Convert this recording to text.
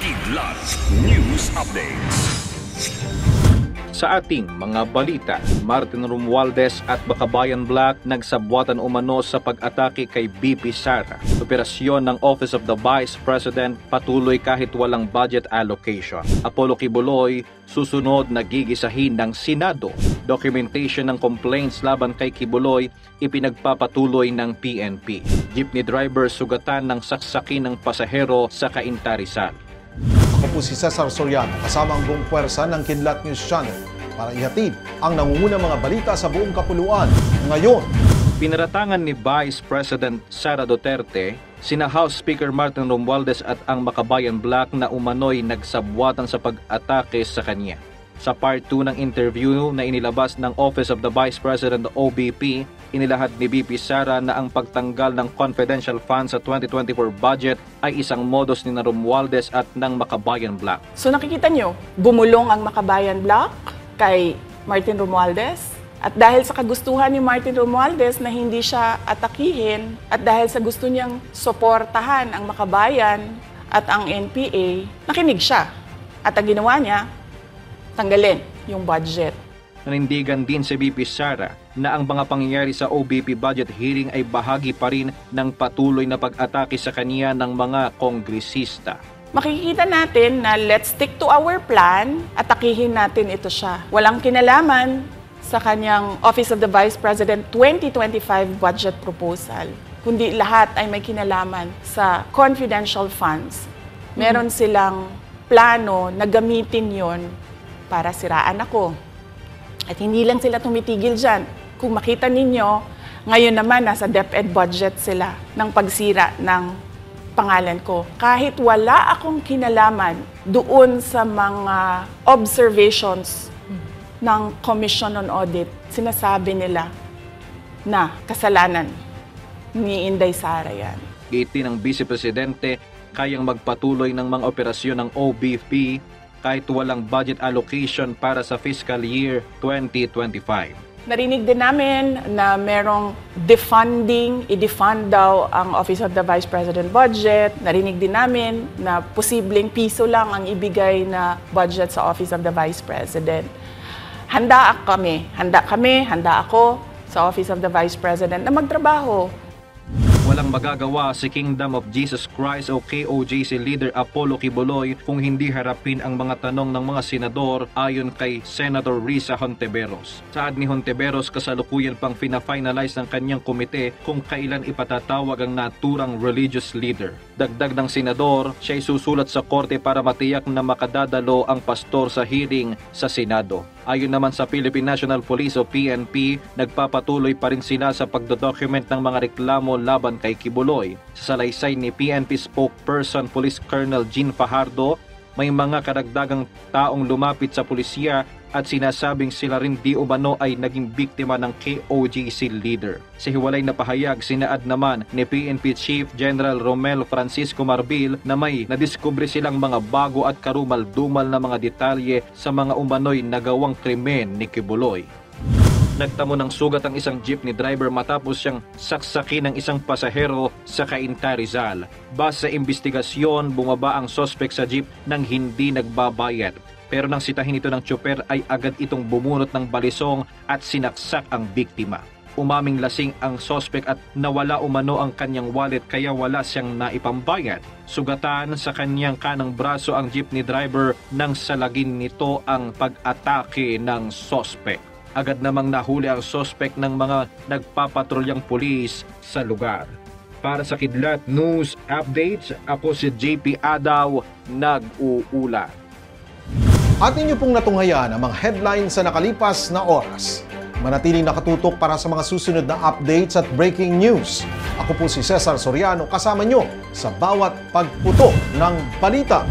Kidlat News Updates. Sa ating mga balita, Martin Romualdez at Bakabayan Black nagsabwatan umano sa pag-atake kay BP Sara. Operasyon ng Office of the Vice President patuloy kahit walang budget allocation. Apollo Kibuloy susunod na gigisahin ng Senado. Documentation ng complaints laban kay Kibuloy ipinagpapatuloy ng PNP. Jeepney driver sugatan ng saksakin ng pasahero sa Cainta, Rizal. Ako po si Cesar Soriano, kasama ang buong puwersa ng Kidlat News Channel para ihatid ang nangungunang mga balita sa buong kapuluan ngayon. Pinaratangan ni Vice President Sara Duterte sina House Speaker Martin Romualdez at ang Bakabayan Black na umano'y nagsabwatan sa pag-atake sa kanya. Sa part 2 ng interview na inilabas ng Office of the Vice President OVP, inilahad ni BP Sara na ang pagtanggal ng confidential funds sa 2024 budget ay isang modus ni Romualdez at ng Bakabayan Black. So nakikita nyo, bumulong ang Bakabayan Black kay Martin Romualdez. At dahil sa kagustuhan ni Martin Romualdez na hindi siya atakihin at dahil sa gusto niyang suportahan ang Makabayan at ang NPA, nakinig siya. At ang ginawa niya, tanggalin yung budget. Nanindigan din si BP Sara na ang mga pangyayari sa OVP budget hearing ay bahagi pa rin ng patuloy na pag-atake sa kanya ng mga kongresista. Makikita natin na let's stick to our plan, atakihin natin ito siya. Walang kinalaman sa kanyang Office of the Vice President 2025 budget proposal, kundi lahat ay may kinalaman sa confidential funds. Meron silang plano na gamitin yon para siraan ako. At hindi lang sila tumitigil dyan. Kung makita ninyo, ngayon naman nasa DepEd budget sila ng pagsira ng pangalan ko. Kahit wala akong kinalaman doon sa mga observations ng Commission on Audit, sinasabi nila na kasalanan ni Inday Sara yan. Giti ng Vice Presidente, kayang magpatuloy ng mga operasyon ng OVP kahit walang budget allocation para sa fiscal year 2025. Narinig din namin na merong defunding, i-defund daw ang Office of the Vice President budget. Narinig din namin na posibleng piso lang ang ibigay na budget sa Office of the Vice President. Handa ako sa Office of the Vice President na magtrabaho. Walang magagawa si Kingdom of Jesus Christ o KOJC leader Apollo Kibuloy kung hindi harapin ang mga tanong ng mga senador ayon kay Senator Risa Hontiveros. Saad ni Hontiveros, kasalukuyan pang fina-finalize ng kanyang komite kung kailan ipatatawag ang naturang religious leader. Dagdag ng senador, siya ay susulat sa korte para matiyak na makadadalo ang pastor sa hearing sa Senado. Ayon naman sa Philippine National Police o PNP, nagpapatuloy pa rin sila sa pagdodocument ng mga reklamo laban kay Kibuloy. Sa salaysay ni PNP spokesperson Police Colonel Jean Fajardo, may mga karagdagang taong lumapit sa pulisya at sinasabing sila rin di umano ay naging biktima ng KOJC leader. Sa hiwalay na pahayag, sinaad naman ni PNP Chief General Romel Francisco Marbil na may nadiskubre silang mga bago at karumal-dumal na mga detalye sa mga umano'y nagawang krimen ni Kibuloy. Nagtamo ng sugat ang isang jeepney driver matapos siyang saksakin ng isang pasahero sa Cainta, Rizal. Base sa investigasyon, bumaba ang sospek sa jeep nang hindi nagbabayad. Pero nang sitahin ito ng tsuper ay agad itong bumunot ng balisong at sinaksak ang biktima. Umaming lasing ang sospek at nawala umano ang kanyang wallet kaya wala siyang naipambayad. Sugatan sa kanyang kanang braso ang jeepney driver nang salagin nito ang pag-atake ng sospek. Agad namang nahuli ang sospek ng mga nagpapatrolyang pulis sa lugar. Para sa Kidlat News Updates, ako si JP Adaw, nag-uula. At inyo pong natunghayan ang mga headlines sa nakalipas na oras. Manatiling nakatutok para sa mga susunod na updates at breaking news. Ako po si Cesar Soriano, kasama nyo sa bawat pagputok ng balita.